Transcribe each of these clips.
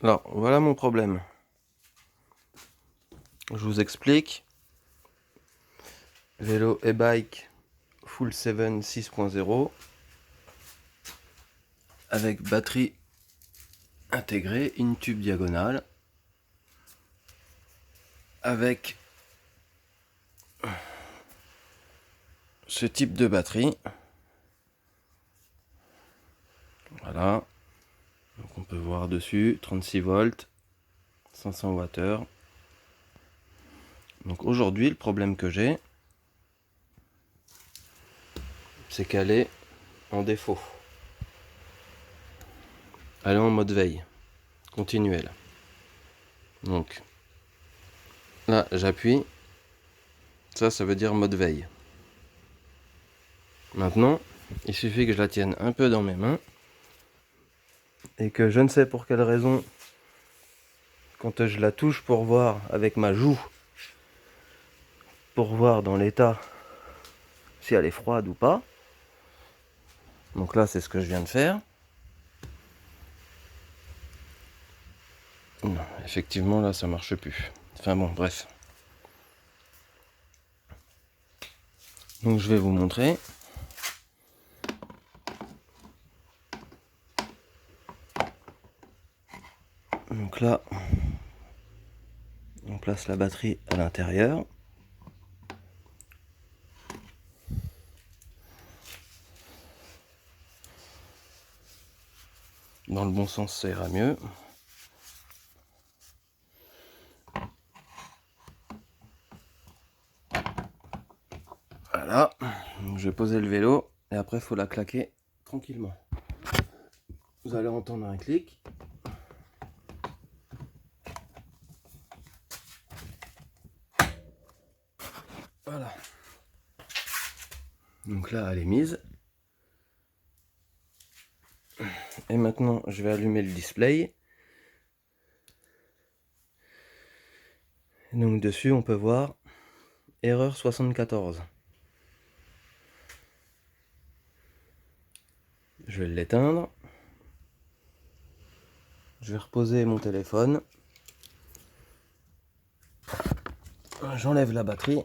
Alors, voilà mon problème. Je vous explique. Vélo e-bike Full 7 6.0 avec batterie intégrée, une tube diagonale, avec ce type de batterie. Voilà. Donc on peut voir dessus 36 volts, 500 Wh. Donc aujourd'hui, le problème que j'ai, c'est qu'elle est en défaut. Elle est en mode veille, continuelle. Donc là, j'appuie. Ça veut dire mode veille. Maintenant, il suffit que je la tienne un peu dans mes mains et que je ne sais pour quelle raison, quand je la touche pour voir avec ma joue, pour voir dans l'état si elle est froide ou pas. Donc là, c'est ce que je viens de faire. Non, effectivement, là, ça marche plus. Enfin bon, bref. Donc je vais vous montrer. Donc là, on place la batterie à l'intérieur. Dans le bon sens, ça ira mieux. Voilà. Donc, je vais poser le vélo et après, il faut la claquer tranquillement. Vous allez entendre un clic. Voilà. Donc là, elle est mise. Et maintenant, je vais allumer le display. Et donc dessus, on peut voir erreur 74. Je vais l'éteindre. Je vais reposer mon téléphone. J'enlève la batterie.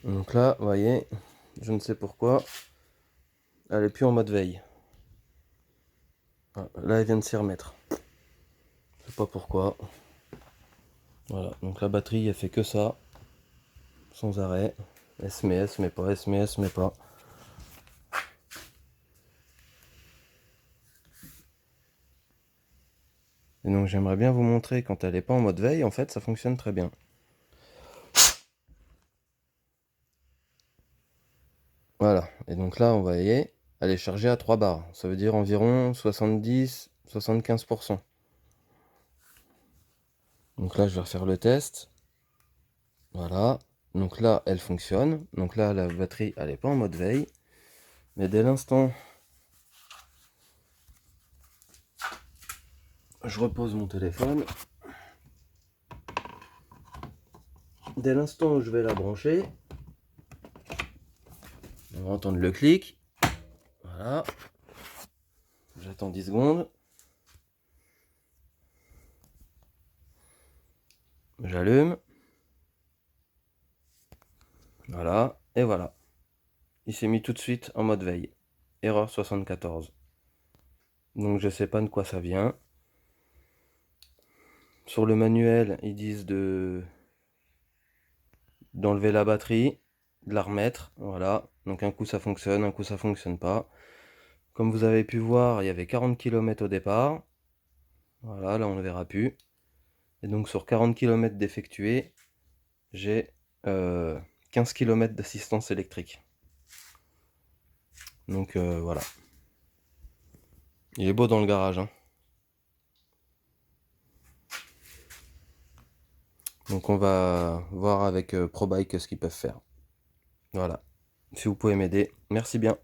Donc là, vous voyez, je ne sais pourquoi, elle est plus en mode veille. Voilà, là, elle vient de s'y remettre. Je sais pas pourquoi. Voilà, donc la batterie, elle fait que ça, sans arrêt. Elle se met, elle se met pas, elle se met, elle se met pas. Et donc j'aimerais bien vous montrer quand elle n'est pas en mode veille, en fait, ça fonctionne très bien. Voilà, et donc là, on va voyez, elle est chargée à 3 bars. Ça veut dire environ 70-75%. Donc là, je vais refaire le test. Voilà, donc là, elle fonctionne. Donc là, la batterie, elle n'est pas en mode veille. Mais dès l'instant, je repose mon téléphone. Dès l'instant où je vais la brancher, on va entendre le clic. Voilà. J'attends 10 secondes. J'allume. Voilà. Et voilà. Il s'est mis tout de suite en mode veille. Erreur 74. Donc je sais pas de quoi ça vient. Sur le manuel, ils disent d'enlever la batterie, de la remettre. Voilà. Donc un coup ça fonctionne, un coup ça fonctionne pas. Comme vous avez pu voir, il y avait 40 km au départ. Voilà, là on ne verra plus. Et donc sur 40 km d'effectués, j'ai 15 km d'assistance électrique. Donc voilà. Il est beau dans le garage, hein. Donc on va voir avec ProBike ce qu'ils peuvent faire. Voilà. Si vous pouvez m'aider, merci bien.